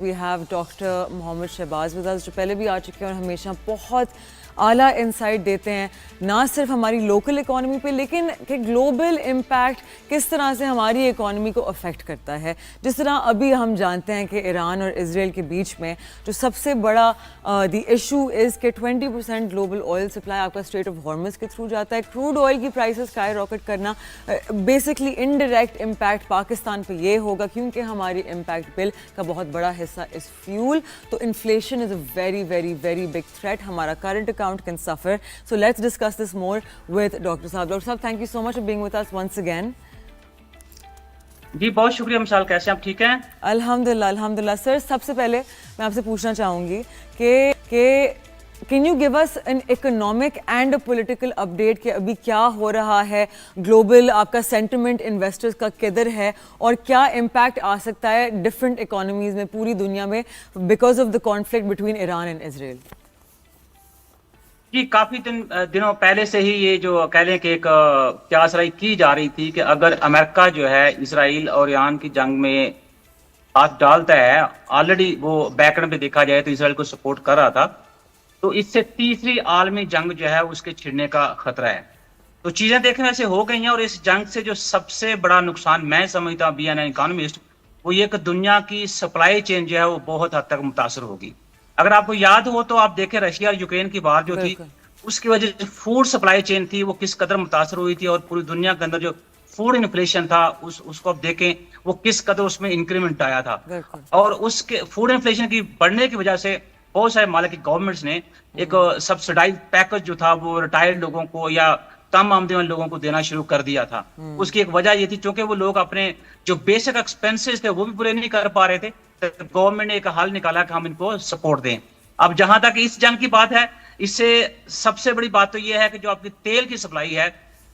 We have Dr. Mohammed Shahbaz with us, جو پہلے بھی آ چکے ہیں اور ہمیشہ بہت اعلیٰ انسائٹ دیتے ہیں نہ صرف ہماری لوکل اکانومی پہ لیکن کہ گلوبل امپیکٹ کس طرح سے ہماری اکانومی کو افیکٹ کرتا ہے. جس طرح ابھی ہم جانتے ہیں کہ ایران اور اسرائیل کے بیچ میں جو سب سے بڑا دی ایشو از کہ 20% گلوبل آئل سپلائی آپ کا اسٹریٹ آف ہارمز کے تھرو جاتا ہے. کروڈ آئل کی پرائسز اسکائی راکٹ کرنا بیسکلی انڈائریکٹ امپیکٹ پاکستان پہ یہ ہوگا کیونکہ ہماری امپیکٹ بل کا بہت بڑا حصہ از فیول. تو inflation is a very very very big threat. ہمارا current account can suffer. So let's discuss this more with Dr. Saab. Dr. Saab, thank you so much for being with us once again. جی بہت شکریہ مشال. کیسے آپ ٹھیک ہیں؟ الحمدللہ الحمدللہ. سر سب سے پہلے میں آپ سے پوچھنا چاہوں گی کہ can you give us an economic and a political update کہ ابھی کیا ہو رہا ہے گلوبل آپ کا سینٹیمنٹ انویسٹرز کا کدھر ہے اور کیا امپیکٹ آ سکتا ہے ڈفرینٹ اکانومیز میں پوری دنیا میں because of the conflict between Iran and Israel? جی کافی دنوں پہلے سے ہی یہ جو کہہ لیں کہ ایک قیاسرائی کی جا رہی تھی کہ اگر امریکہ جو ہے اسرائیل اور ایران کی جنگ میں ہاتھ ڈالتا ہے، آلریڈی وہ بیک اینڈ پہ دیکھا جائے تو اسرائیل کو سپورٹ کر رہا تھا، تو اس سے تیسری عالمی جنگ جو ہے اس کے چھڑنے کا خطرہ ہے. تو چیزیں دیکھنے ویسے ہو گئی ہیں اور اس جنگ سے جو سب سے بڑا نقصان میں سمجھتا ہوں بی این اکانومسٹ وہ یہ کہ دنیا کی سپلائی چین جو ہے وہ بہت حد تک متاثر ہوگی. اگر آپ کو یاد ہو تو آپ دیکھیں رشیا اور یوکرین کی وار جو تھی اس کی وجہ سے فوڈ سپلائی چین تھی وہ کس قدر متاثر ہوئی تھی اور پوری دنیا کے اندر جو فوڈ انفلیشن تھا اس کو آپ دیکھیں وہ کس قدر اس میں انکریمنٹ آیا تھا. اور اس کے فوڈ انفلیشن کی بڑھنے کی وجہ سے بہت سارے مالک کی گورنمنٹس نے ایک سبسڈائز پیکج جو تھا وہ ریٹائرڈ لوگوں کو یا کم آمدنی والے لوگوں کو دینا شروع کر دیا تھا. اس کی ایک وجہ یہ تھی چونکہ وہ لوگ اپنے جو بیسک ایکسپینسز تھے وہ بھی پورے نہیں کر پا رہے تھے. گورنمنٹ نے ایک حل نکالا کہ ہم ان کو سپورٹ دیں. اب جہاں تک اس جنگ کی بات ہے اس سے سب سے بڑی بات تو یہ ہے کہ جو آپ کی تیل کی سپلائی ہے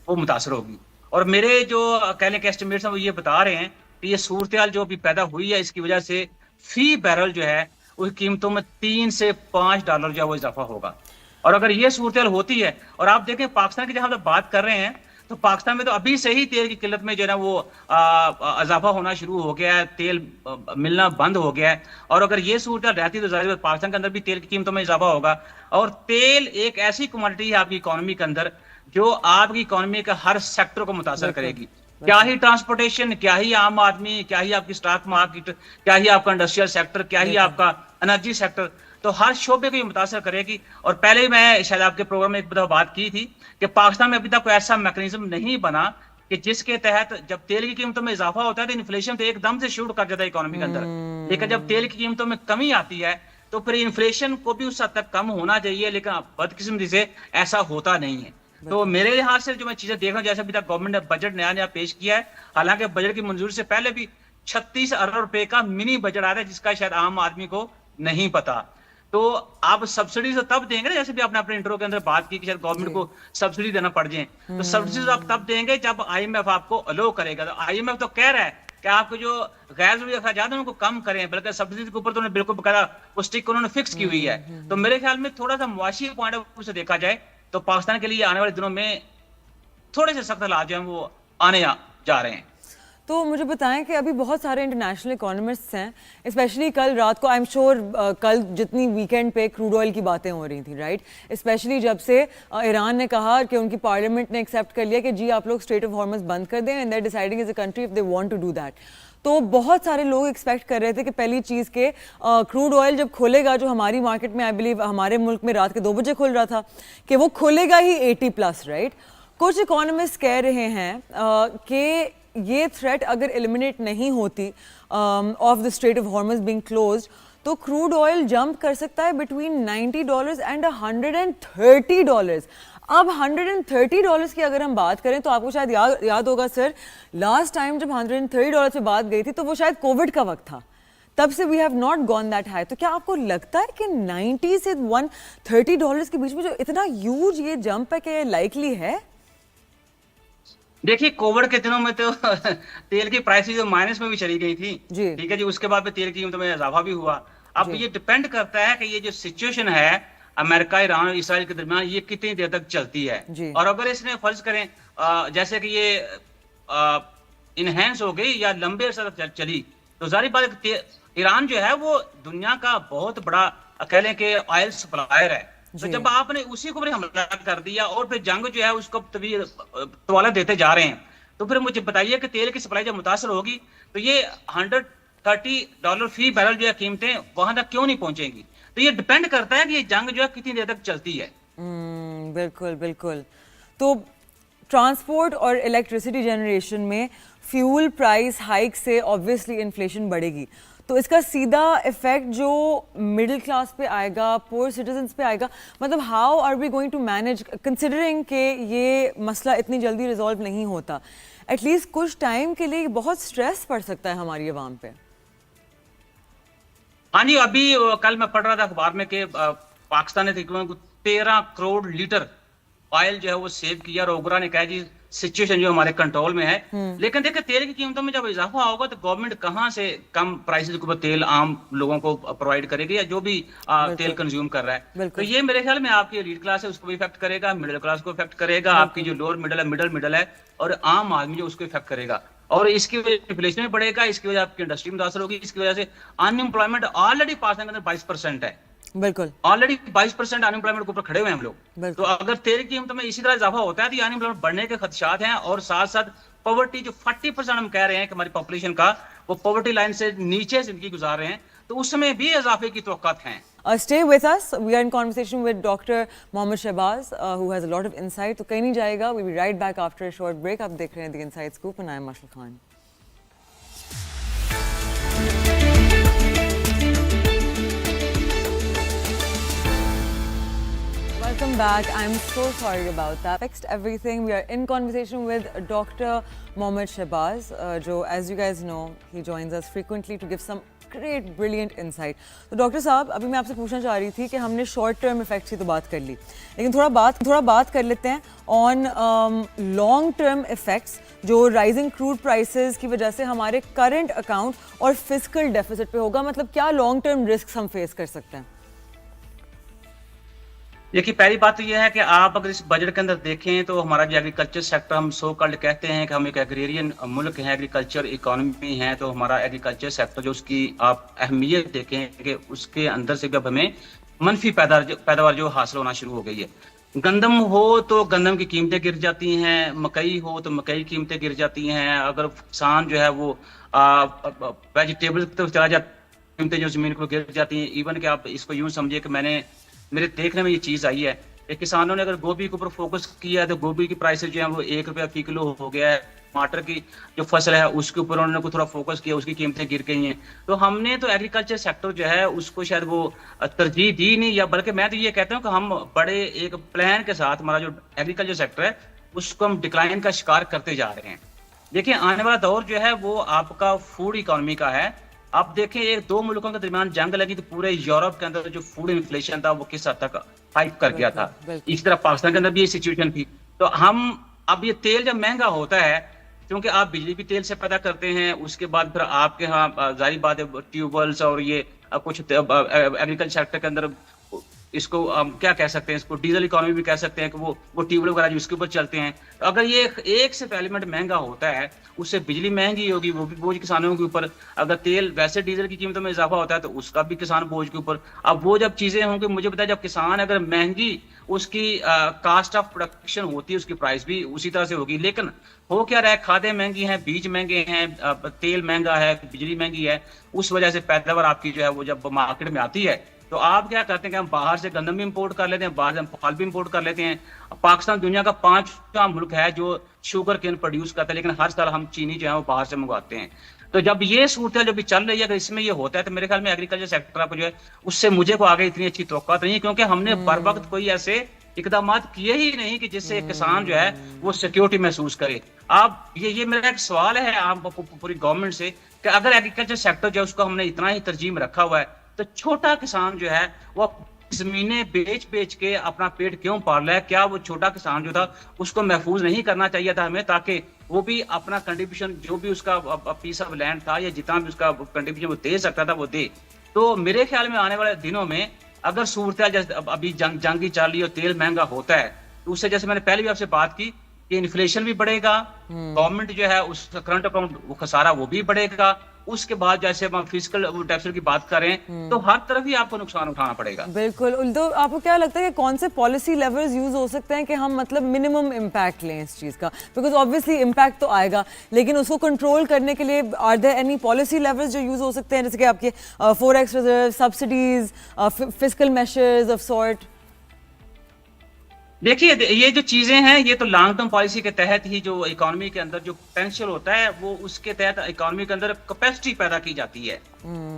وہ متاثر ہوگی. اور میرے جو کہہ لیں کہ ایسٹیمیٹس ہیں وہ یہ بتا رہے ہیں کہ یہ صورتحال جو ابھی پیدا ہوئی ہے اس کی وجہ سے فی بیرل جو ہے اس قیمتوں میں $3 سے $5 جو ہے وہ اضافہ ہوگا. اور اگر یہ صورتحال ہوتی ہے اور آپ دیکھیں پاکستان کی جہاں ہم بات کر رہے ہیں تو پاکستان میں تو ابھی سے ہی تیل کی قلت میں جو ہے نا وہ اضافہ ہونا شروع ہو گیا ہے، تیل ملنا بند ہو گیا ہے. اور اگر یہ صورتحال رہتی تو ظاہر ہے پاکستان کے اندر بھی تیل کی قیمتوں میں اضافہ ہوگا. اور تیل ایک ایسی کوموڈٹی ہے آپ کی اکانومی کے اندر جو آپ کی اکانومی کے ہر سیکٹر کو متاثر کرے گی. کیا ہی ٹرانسپورٹیشن، کیا ہی عام آدمی، کیا ہی آپ کی اسٹاک مارکیٹ، کیا ہی آپ کا انڈسٹریل سیکٹر، کیا ہی آپ کا انرجی سیکٹر، تو ہر شعبے کو یہ متاثر کرے گی. اور پہلے ہی میں شاید آپ کے پروگرام میں ایک دفعہ بات کی تھی کہ پاکستان میں ابھی تک کوئی ایسا میکنزم نہیں بنا کہ جس کے تحت جب تیل کی قیمتوں میں اضافہ ہوتا ہے تو انفلیشن تو ایک دم سے شروع کر جاتا ہے اکانومی کے اندر، لیکن جب تیل کی قیمتوں میں کمی آتی ہے تو پھر انفلیشن کو بھی اس حد تک کم ہونا چاہیے، لیکن بدقسمتی سے ایسا ہوتا نہیں ہے. تو میرے لحاظ سے جو میں چیزیں دیکھ رہا ہوں جیسے ابھی تک گورنمنٹ نے بجٹ نیا پیش کیا ہے، حالانکہ بجٹ کی منظوری سے پہلے بھی 36 ارب روپے کا منی بجٹ آیا ہے جس کا شاید عام آدمی کو نہیں پتا. تو آپ سبسڈیز تب دیں گے جیسے بھی آپ نے اپنے انٹرو کے اندر بات کی کہ شاید گورنمنٹ کو سبسڈی دینا پڑ جائیں، تو سبسڈیز آپ تب دیں گے جب آئی ایم ایف آپ کو الو کرے گا. تو آئی ایم ایف تو کہہ رہا ہے کہ آپ کو جو غیر ضروری اخراجات ہیں ان کو کم کریں، بلکہ سبسڈیز کے اوپر تو بالکل بقاعدہ وہ اسٹک انہوں نے فکس کی ہوئی ہے. تو میرے خیال میں تھوڑا سا معاشی پوائنٹ آف ویو سے دیکھا جائے تو پاکستان کے لیے آنے والے دنوں میں تھوڑے سے سخت حالات جو ہیں وہ آنے جا رہے ہیں. تو مجھے بتائیں کہ ابھی بہت سارے انٹرنیشنل اکانومسٹس ہیں، اسپیشلی کل رات کو آئی ایم شیور کل جتنی ویکینڈ پہ کروڈ آئل کی باتیں ہو رہی تھیں رائٹ، اسپیشلی جب سے ایران نے کہا کہ ان کی پارلیمنٹ نے ایکسیپٹ کر لیا کہ جی آپ لوگ اسٹریٹ آف ہارمز بند کر دیں and they are deciding as a country if they want to do that. تو بہت سارے لوگ ایکسپیکٹ کر رہے تھے کہ پہلی چیز کہ کروڈ آئل جب کھولے گا جو ہماری مارکیٹ میں آئی بلیو ہمارے ملک میں رات کے 2 بجے کھل رہا تھا کہ وہ کھولے گا ہی 80+ رائٹ. کچھ اکانومسٹ کہہ رہے ہیں کہ یہ تھریٹ اگر ایلیمنیٹ نہیں ہوتی of the strait of Hormuz being closed تو کروڈ آئل جمپ کر سکتا ہے بٹوین $90 اینڈ $130. اب $130 کی اگر ہم بات کریں تو آپ کو شاید یاد ہوگا سر لاسٹ ٹائم جب $130 پہ بات گئی تھی تو وہ شاید کووڈ کا وقت تھا، تب سے we have not gone that high. تو کیا آپ کو لگتا ہے کہ 90 سے $130 کے بیچ میں جو اتنا ہیوج یہ جمپ ہے کہ لائکلی ہے؟ دیکھیے کووڈ کے دنوں میں تو تیل کی پرائسز مائنس میں بھی چلی گئی تھی، ٹھیک ہے جی، اس کے بعد تیل کی قیمتوں میں اضافہ بھی ہوا. اب یہ ڈپینڈ کرتا ہے کہ یہ جو سچویشن ہے امریکہ، ایران اور اسرائیل کے درمیان یہ کتنی دیر تک چلتی ہے. اور اگر اس نے فرض کریں جیسے کہ یہ انہینس ہو گئی یا لمبے عرصے تک چلی تو ظاہر بات ईरान जो है वो दुनिया का बहुत बड़ा कह लें कि ऑयल सप्लायर है। तो जब आपने उसी को हमला कर दिया और फिर जंग जो है उसको तवाला देते जा रहे हैं, तो फिर मुझे बताइए कि तेल की सप्लाई जब मुतासर होगी तो ये $130 फी बैरल जो है कीमतें वहां तक क्यों नहीं पहुंचेंगी? तो ये डिपेंड करता है कि ये जंग जो है कितनी देर तक चलती है। बिल्कुल बिल्कुल। तो ट्रांसपोर्ट और इलेक्ट्रिसिटी जनरेशन में फ्यूल प्राइस हाइक से ऑब्वियसली इन्फ्लेशन बढ़ेगी, तो इसका सीधा इफेक्ट जो मिडिल क्लास पे आएगा, पुअर सिटीजन्स पे आएगा, मतलब how are we going to manage considering कि ये मसला इतनी जल्दी रिजॉल्व नहीं होता? एटलीस्ट कुछ टाइम के लिए बहुत स्ट्रेस पड़ सकता है हमारी आवाम पे। हाँ जी, अभी कल मैं पढ़ रहा था अखबार में कि पाकिस्तान ने 13 करोड़ लीटर ऑयल जो है वो सेव किया और ओगरा ने कहा जी सिचुएशन जो हमारे कंट्रोल में है। लेकिन देखिए तेल की कीमतों में जब इजाफा होगा तो गवर्नमेंट कहाँ से कम प्राइसेस के ऊपर तेल आम लोगों को प्रोवाइड करेगी, या जो भी तेल कंज्यूम कर रहा है। तो ये मेरे ख्याल में आपकी लीड क्लास है उसको भी इफेक्ट करेगा, मिडिल क्लास को इफेक्ट करेगा, आपकी जो लोअर मिडिल है, मिडिल है, और आम आदमी जो उसको इफेक्ट करेगा। और इसकी वजह से इन्फ्लेशन भी बढ़ेगा, इसकी वजह आपकी इंडस्ट्री में मुतासर होगी, इसकी वजह से अनएम्प्लॉयमेंट ऑलरेडी पाकिस्तान के अंदर 22% है। बिल्कुल, ऑलरेडी 22% अनएम्प्लॉयमेंट के ऊपर खड़े हुए हैं हम लोग। तो अगर तेल की कीमतों में इसी तरह इजाफा होता है तो अनएम्प्लॉयमेंट बढ़ने के खदशात हैं, और साथ साथ पॉवर्टी जो 40% हम कह रहे हैं कि हमारी पॉपुलेशन का वो पॉवर्टी लाइन से नीचे जिंदगी गुजार रहे हैं, तो उस समय भी इजाफे की तवक्कुआत हैं। Stay with us. We are in conversation with Dr. Mohammed Shahbaz, who has a lot of insight. तो कहीं नहीं जाएगा. We'll be right back after a short break. आप देख रहे हैं The Inside Scoop and I am Mashal Khan. Welcome back. I'm so sorry about that. Fixed everything. We are in conversation with Dr. Mohammed Shahbaz, जो as you guys know, he joins us frequently to give some great, brilliant insight. तो doctor साहब, अभी मैं आपसे पूछना चाह रही थी कि हमने शॉर्ट टर्म इफेक्ट्स की तो बात कर ली, लेकिन थोड़ा बात कर लेते हैं ऑन लॉन्ग टर्म इफेक्ट्स जो राइजिंग क्रूड प्राइसेस की वजह से हमारे करंट अकाउंट और फिस्कल डेफिसिट पे होगा। मतलब क्या लॉन्ग टर्म रिस्क हम फेस कर सकते हैं? देखिए, पहली बात तो यह है कि आप अगर इस बजट के अंदर देखें तो हमारा जो एग्रीकल्चर सेक्टर, हम सो कॉल्ड कहते हैं कि हम एक एग्रेरियन मुल्क हैं, एग्रीकल्चर इकोनॉमी है, तो हमारा एग्रीकल्चर सेक्टर जो उसकी आप अहमियत देखें कि उसके अंदर से अब हमें मनफी पैदावार जो हासिल होना शुरू हो गई है। गंदम हो तो गंदम की कीमतें गिर जाती हैं, मकई हो तो मकई की कीमतें गिर जाती हैं, अगर किसान जो है वो वेजिटेबल तो चला जाता, कीमतें जो जमीन को गिर जाती हैं। इवन कि आप इसको यूं समझिए कि मेरे देखने में ये चीज आई है कि किसानों ने अगर गोभी के ऊपर फोकस किया है तो गोभी की प्राइसेस जो है वो ₹1 फी किलो हो गया है। टमाटर की जो फसल है उसके ऊपर उन्होंने थोड़ा फोकस किया, उसकी कीमतें गिर गई हैं। तो हमने तो एग्रीकल्चर सेक्टर जो है उसको शायद वो तरजीह दी नहीं, या बल्कि मैं तो ये कहता हूँ कि हम बड़े एक प्लान के साथ हमारा जो एग्रीकल्चर सेक्टर है उसको हम डिक्लाइन का शिकार करते जा रहे हैं। देखिए, आने वाला दौर जो है वो आपका फूड इकोनॉमी का है। आप देखें, एक दो मुल्कों के दरमियान जंग लगी तो पूरे यूरोप के अंदर जो फूड इन्फ्लेशन था वो किस हद तक हाइप कर गया था। इस तरह पाकिस्तान के अंदर भी ये सिचुएशन थी। तो हम अब ये तेल जब महंगा होता है, क्योंकि आप बिजली भी तेल से पैदा करते हैं, उसके बाद फिर आपके यहाँ जारी बात है ट्यूबवेल्स और ये कुछ एग्रीकल्चर सेक्टर के अंदर इसको हम क्या कह सकते हैं, इसको डीजल इकोनॉमी भी कह सकते हैं कि वो ट्यूबवेल वगैरह जो इसके ऊपर चलते हैं। तो अगर ये एक से एलिमेंट महंगा होता है, उससे बिजली महंगी होगी, वो भी बोझ किसानों के ऊपर। अगर तेल वैसे डीजल की कीमतों में इजाफा होता है तो उसका भी किसान बोझ के ऊपर। अब वो जब चीजें होंगी, मुझे पता है जब किसान अगर महंगी उसकी कास्ट ऑफ प्रोडक्शन होती है, उसकी प्राइस भी उसी तरह से होगी। लेकिन हो क्या रहा है, खादें महंगी हैं, बीज महंगे हैं, तेल महंगा है, बिजली महंगी है, उस वजह से पैदावार आपकी जो है वो जब मार्केट में आती है तो आप क्या करते हैं कि हम बाहर से गंदम भी इंपोर्ट कर लेते हैं, बाहर से हम फल भी इंपोर्ट कर लेते हैं। पाकिस्तान दुनिया का 5वां मुल्क है जो शुगर केन प्रोड्यूस करता है, लेकिन हर साल हम चीनी जो है वो बाहर से मंगवाते हैं। तो जब ये सूरत जो भी चल रही है, अगर इसमें ये होता है तो मेरे ख्याल में एग्रीकल्चर सेक्टर को जो है उससे मुझे को आगे इतनी अच्छी तवक्कुआत नहीं है, क्योंकि हमने बर वक्त कोई ऐसे इकदाम किए ही नहीं कि जिससे किसान जो है वो सिक्योरिटी महसूस करे। आप ये मेरा एक सवाल है आप पूरी गवर्नमेंट से कि अगर एग्रीकल्चर सेक्टर जो है उसको हमने इतना ही तरजीह में रखा हुआ है, तो छोटा किसान जो है वो जमीनें बेच के अपना पेट क्यों पाल रहा है? क्या वो छोटा किसान जो था उसको महफूज नहीं करना चाहिए था हमें, ताकि वो भी अपना कंट्रीब्यूशन जो भी उसका पीस ऑफ लैंड था या जितना भी उसका कंट्रीब्यूशन वो दे सकता था वो दे। तो मेरे ख्याल में आने वाले दिनों में अगर सूरत जैसे अभी जंगी चल रही और तेल महंगा होता है तो उससे, जैसे मैंने पहले भी आपसे बात की, कि इन्फ्लेशन भी बढ़ेगा, गवर्नमेंट जो है उसका करंट अकाउंट वो खसारा वो भी बढ़ेगा, उसके बाद जैसे हम फिजिकल डेफिसिट की बात करें तो हर तरफ ही आपको नुकसान उठाना पड़ेगा। बिल्कुल। तो आपको क्या लगता है कि कौन से पॉलिसी लेवल्स यूज हो सकते हैं कि हम मतलब मिनिमम इम्पैक्ट लें इस चीज़ का? बिकॉज ऑब्वियसली इम्पैक्ट तो आएगा, लेकिन उसको कंट्रोल करने के लिए are there any policy levels जो यूज हो सकते हैं, जैसे कि आपके forex reserve, subsidies, fiscal measures of sort? देखिए ये जो चीजें हैं ये तो लॉन्ग टर्म पॉलिसी के तहत ही जो इकोनॉमी के अंदर जो पोटेंशियल होता है वो उसके तहत इकोनॉमी के अंदर कैपेसिटी पैदा की जाती है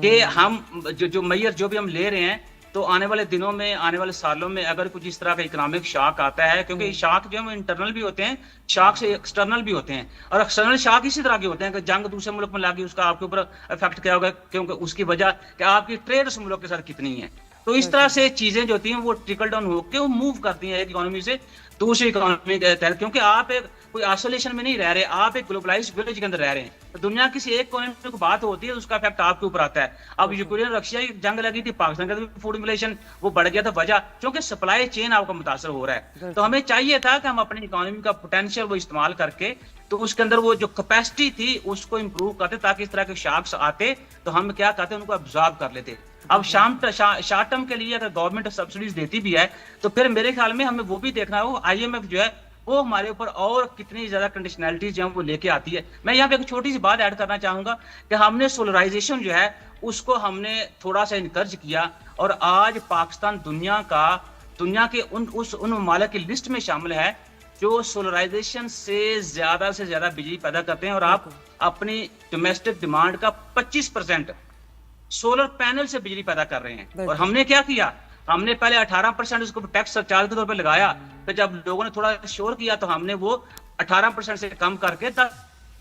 कि हम जो मैयर जो भी हम ले रहे हैं तो आने वाले दिनों में, आने वाले सालों में अगर कुछ इस तरह का इकोनॉमिक शॉक आता है, क्योंकि शॉक जो है इंटरनल भी होते हैं, शॉक से एक्सटर्नल भी होते हैं, और एक्सटर्नल शॉक इसी तरह के होते हैं कि जंग दूसरे मुल्क में लगी उसका आपके ऊपर इफेक्ट क्या होगा, क्योंकि उसकी वजह कि आपकी ट्रेड उस मुल्क के साथ कितनी है। तो इस तरह से चीजें जो होती हैं वो ट्रिकल डाउन होकर वो मूव करती हैं एक इकोनॉमी से दूसरी इकोनॉमी के तहत, क्योंकि आप एक कोई आइसोलेशन में नहीं रह रहे, आप एक ग्लोबलाइज्ड विलेज के अंदर रह रहे हैं। तो दुनिया किसी एक कोने में बात होती है उसका इफेक्ट आपके ऊपर आता है। अब यूक्रेन रशिया की जंग लगी थी, पाकिस्तान का फूड इन्फ्लेशन वो बढ़ गया था, वजह क्योंकि सप्लाई चेन आपका मुतासर हो रहा है। तो हमें चाहिए था कि हम अपनी इकोनॉमी का पोटेंशियल वो इस्तेमाल करके तो उसके अंदर वो जो कैपेसिटी थी उसको इंप्रूव करते, ताकि इस तरह के शॉक्स आते तो हम क्या कहते हैं उनको अब्जॉर्ब कर लेते। अब शॉर्ट टर्म के लिए अगर गवर्नमेंट सब्सिडीज देती भी है तो फिर मेरे ख्याल में हमें वो भी देखना हो, IMF जो है वो हमारे ऊपर और कितनी ज्यादा कंडीशनैलिटीज जो है वो लेके आती है। मैं यहाँ पे एक छोटी सी बात ऐड करना चाहूंगा कि हमने सोलराइजेशन जो है उसको हमने थोड़ा सा इनकरेज किया, और आज पाकिस्तान दुनिया के उन ममालिक की लिस्ट में शामिल है जो सोलराइजेशन से ज्यादा बिजली पैदा करते हैं, और आप अपनी डोमेस्टिक डिमांड का 25% सोलर पैनल से बिजली पैदा कर रहे हैं। और हमने क्या किया, हमने पहले 18% उसको टैक्स सरचार्ज के तौर पे लगाया, फिर जब लोगों ने थोड़ा शोर किया तो हमने वो 18% से कम करके 10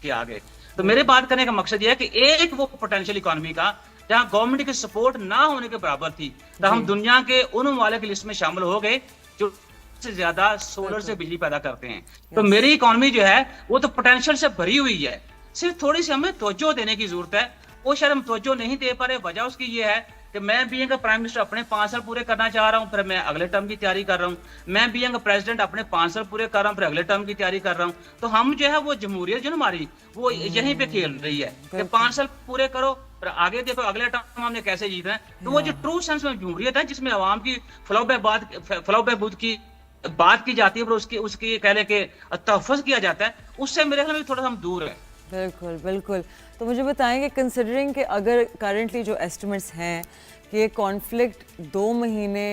के आगे। तो मेरे बात करने का मकसद ये है कि एक वो पोटेंशियल इकोनॉमी का जहां गवर्नमेंट की सपोर्ट ना होने के बराबर थी, तो हम दुनिया के उन वाले की लिस्ट में शामिल हो गए जो से ज्यादा सोलर से बिजली पैदा करते हैं। तो मेरी इकोनॉमी जो है वो तो पोटेंशियल से भरी हुई है, सिर्फ थोड़ी सी हमें तवज्जो देने की जरूरत है। वो शायद हम तवज्जो नहीं दे पा रहे, वजह उसकी ये है कि मैं बीइंग प्राइम मिनिस्टर अपने 5 साल पूरे करना चाह रहा हूँ, फिर मैं अगले टर्म की तैयारी कर रहा हूँ, मैं बीइंग प्रेसिडेंट अपने 5 साल पूरे कर रहा हूँ, फिर अगले टर्म की तैयारी कर रहा हूँ। तो हम जो है वो जमहूरियत जो हमारी वो यहीं पे खेल रही है कि 5 साल पूरे करो फिर आगे देखो अगले टर्म हमने कैसे जीतना है। तो वो जो ट्रू सेंस में जमहूरियत है जिसमें आवाम की फलाह बहबूद की बात की जाती है और उसकी कह ले के तहफ़्फ़ुज़ किया जाता है, उससे मेरे ख्याल में थोड़ा सा हम दूर है। बिल्कुल बिल्कुल। तो मुझे बताएंगे, कंसिडरिंग कि अगर करंटली जो एस्टिमेट्स हैं कि ये कॉन्फ्लिक्ट 2 महीने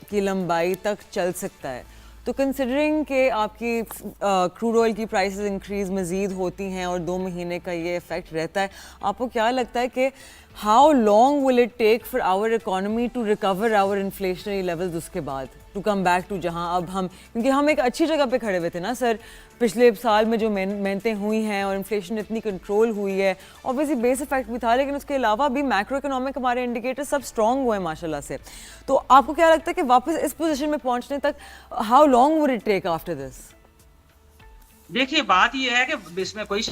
की लंबाई तक चल सकता है, तो कंसिडरिंग कि आपकी क्रूड ऑयल की प्राइसेस इंक्रीज मज़ीद होती हैं और 2 महीने का ये इफ़ेक्ट रहता है, आपको क्या लगता है कि how long will it take for our economy to recover our inflationary levels, उसके बाद टू कम बैक टू जहां अब हम, क्योंकि हम एक अच्छी जगह पे खड़े हुए थे ना सर, पिछले साल में जो मेहनतें हुई हैं और इन्फ्लेशन इतनी कंट्रोल हुई है, ऑब्वियसली बेस इफेक्ट भी था, लेकिन उसके अलावा भी मैक्रो इकोनॉमिक हमारे इंडिकेटर सब स्ट्रॉन्ग हुए हैं माशाल्लाह से। तो आपको क्या लगता है कि वापस इस पोजीशन में पहुंचने तक how long would it take after this? देखिए बात यह है कि इसमें कोई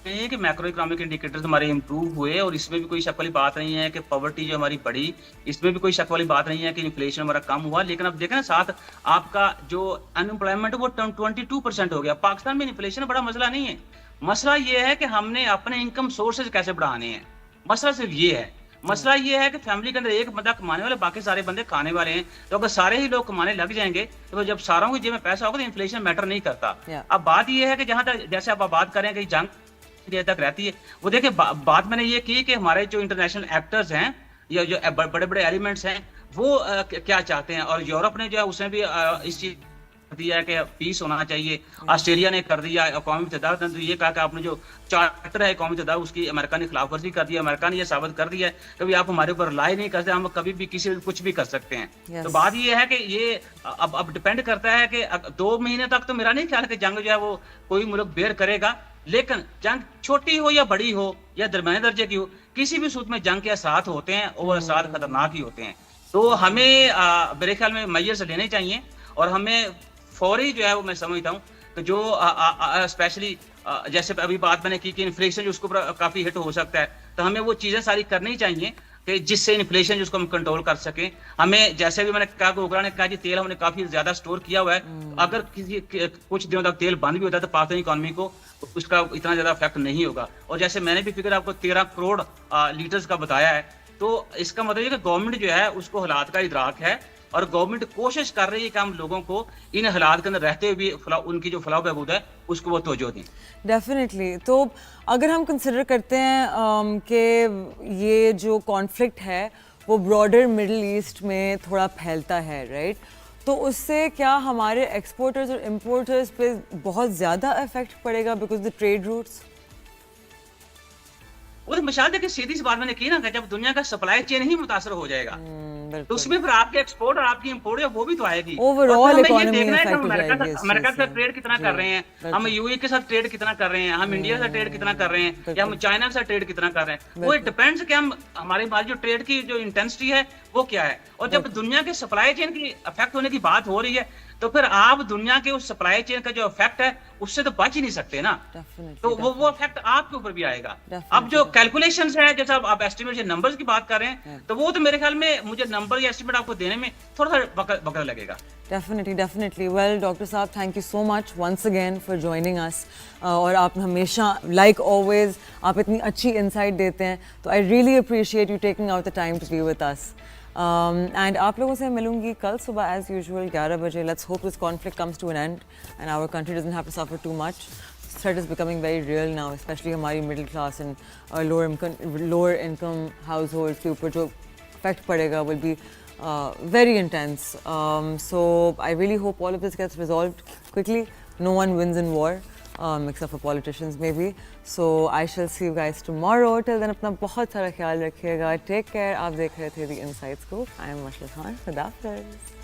नहीं है कि मैक्रो इकोनॉमिक इंडिकेटर्स हमारे इंप्रूव हुए, और इसमें भी कोई शक वाली बात नहीं है कि पॉवर्टी जो हमारी बढ़ी, इसमें भी कोई शक वाली बात नहीं है कि इन्फ्लेशन हमारा कम हुआ। लेकिन अब देखें ना, साथ आपका जो अनएम्प्लॉयमेंट वो 22% हो गया। पाकिस्तान में इन्फ्लेशन बड़ा मसला नहीं है, मसला ये है कि हमने अपने इनकम सोर्सेज कैसे बढ़ाने हैं, मसला सिर्फ ये है। मसला ये है कि फैमिली के अंदर एक बंदा कमाने वाले, बाकी सारे बंदे खाने वाले हैं। तो अगर सारे ही लोग कमाने लग जाएंगे तो जब सारों की जेब में पैसा होगा तो इन्फ्लेशन मैटर नहीं करता। अब बात ये है कि जहां तक जैसे आप बात करें कि जंग देर तक रहती है, वो देखिए बात मैंने ये की कि हमारे जो इंटरनेशनल एक्टर्स हैं या जो बड़े बड़े एलिमेंट्स हैं वो क्या चाहते हैं, और यूरोप ने जो है उसने भी इस चीज दिया है कि पीस होना चाहिए, ऑस्ट्रेलिया ने कर दिया, अक़वाम मुत्तहिदा ने ये कहा कि आपने जो चार्टर है अक़वाम मुत्तहिदा उसकी अमेरिका ने खिलाफ वर्जी कर दिया। अमेरिका ने ये साबित कर दिया है कभी आप हमारे ऊपर रिलाई नहीं करते, हम कभी भी किसी कुछ भी कर सकते हैं। तो बात ये है कि ये अब डिपेंड करता है कि 2 महीने तक तो मेरा नहीं ख्याल कि जंग जो है वो कोई मुल्क बेर करेगा, लेकिन जंग छोटी हो या बड़ी हो या दरमियाने दर्जे की हो, किसी भी सूरत में जंग के असरात होते हैं और असरात खतरनाक ही होते हैं। तो हमें मेरे ख्याल में मेजर्स लेने चाहिए, और हमें फौरी जो है वो मैं समझता हूँ कि जो स्पेशली जैसे अभी बात मैंने की कि इन्फ्लेशन जो उसके ऊपर काफी हिट हो सकता है, तो हमें वो चीजें सारी करनी चाहिए। کہ جس سے انفلیشن جس کو ہم کنٹرول کر سکیں. ہمیں جیسے بھی میں نے کہا کہ اوکرا نے کہا جی تیل ہم نے کافی زیادہ سٹور کیا ہوا ہے, اگر کسی کچھ دنوں تک تیل بند بھی ہوتا ہے تو پاکستانی اکانومی کو اس کا اتنا زیادہ افیکٹ نہیں ہوگا. اور جیسے میں نے بھی فگر آپ کو 13 کروڑ لیٹرز کا بتایا ہے, تو اس کا مطلب یہ کہ گورنمنٹ جو ہے اس کو حالات کا ادراک ہے, اور گورنمنٹ کوشش کر رہی ہے کہ ہم لوگوں کو ان حالات کے اندر رہتے ہوئے بھی ان کی جو فلاح و بہبود ہے اس کو وہ توجہ دیں. ڈیفینیٹلی. تو اگر ہم کنسیڈر کرتے ہیں کہ یہ جو کانفلکٹ ہے وہ براڈر مڈل ایسٹ میں تھوڑا پھیلتا ہے, رائٹ, تو اس سے کیا ہمارے ایکسپورٹرز اور امپورٹرز پہ بہت زیادہ افیکٹ پڑے گا بیکاز دا ٹریڈ روٹس؟ وہ مثال دیکھیں, سیدھی سی بات میں نے کی نا کہ جب دنیا کا سپلائی چین ہی متاثر ہو جائے گا تو اس میں پھر آپ کے ایکسپورٹ اور آپ کی امپورٹ ہے وہ بھی تو آئے گی. اوور آل اکانومی امریکہ کے ساتھ ٹریڈ کتنا کر رہے ہیں, ہم یو اے کے ساتھ ٹریڈ کتنا کر رہے ہیں, ہم انڈیا سے ٹریڈ کتنا کر رہے ہیں, یا ہم چائنا کے ساتھ ٹریڈ کتنا کر رہے ہیں. وہ ڈپینڈس کہ ہم ہماری جو ٹریڈ کی جو انٹینسٹی ہے وہ کیا ہے. اور جب دنیا کے سپلائی چین کی افیکٹ ہونے کی بات ہو رہی ہے تو پھر آپ دنیا کے اس سپلائی چین کا جو افیکٹ ہے اس سے تو بچ ہی نہیں سکتے نا, تو وہ افیکٹ آپ کے اوپر بھی آئے گا. اب جو کیلکولیشنز ہیں جیسا آپ ایسٹیمیٹ سے نمبرز کی بات کر رہے ہیں تو وہ تو میرے خیال میں مجھے نمبر یا ایسٹیمیٹ آپ کو دینے میں تھوڑا سا وقت لگے گا. ڈیفینیٹلی. ویل ڈاکٹر صاحب, thank you so much once again for joining us, اور آپ ہمیشہ لائک آلویز آپ اتنی اچھی انسائٹ دیتے ہیں, تو I really appreciate you taking out the time to be with us. And آپ لوگوں سے ملوں گی کل صبح ایز یوزول 11 بجے. Let's hope this conflict comes to an end and our country doesn't have to suffer too much. Threat is becoming very real now, especially ہماری middle class and lower income households کے اوپر جو effect پڑے گا will be very intense. So I really hope all of this gets resolved quickly. No one wins in war except for politicians maybe. So I shall see you guys tomorrow. Till then اپنا بہت سارا خیال رکھیے گا. Take care. آپ دیکھ رہے تھے The Insights Group. I am Mashal Khan. خدا حافظ.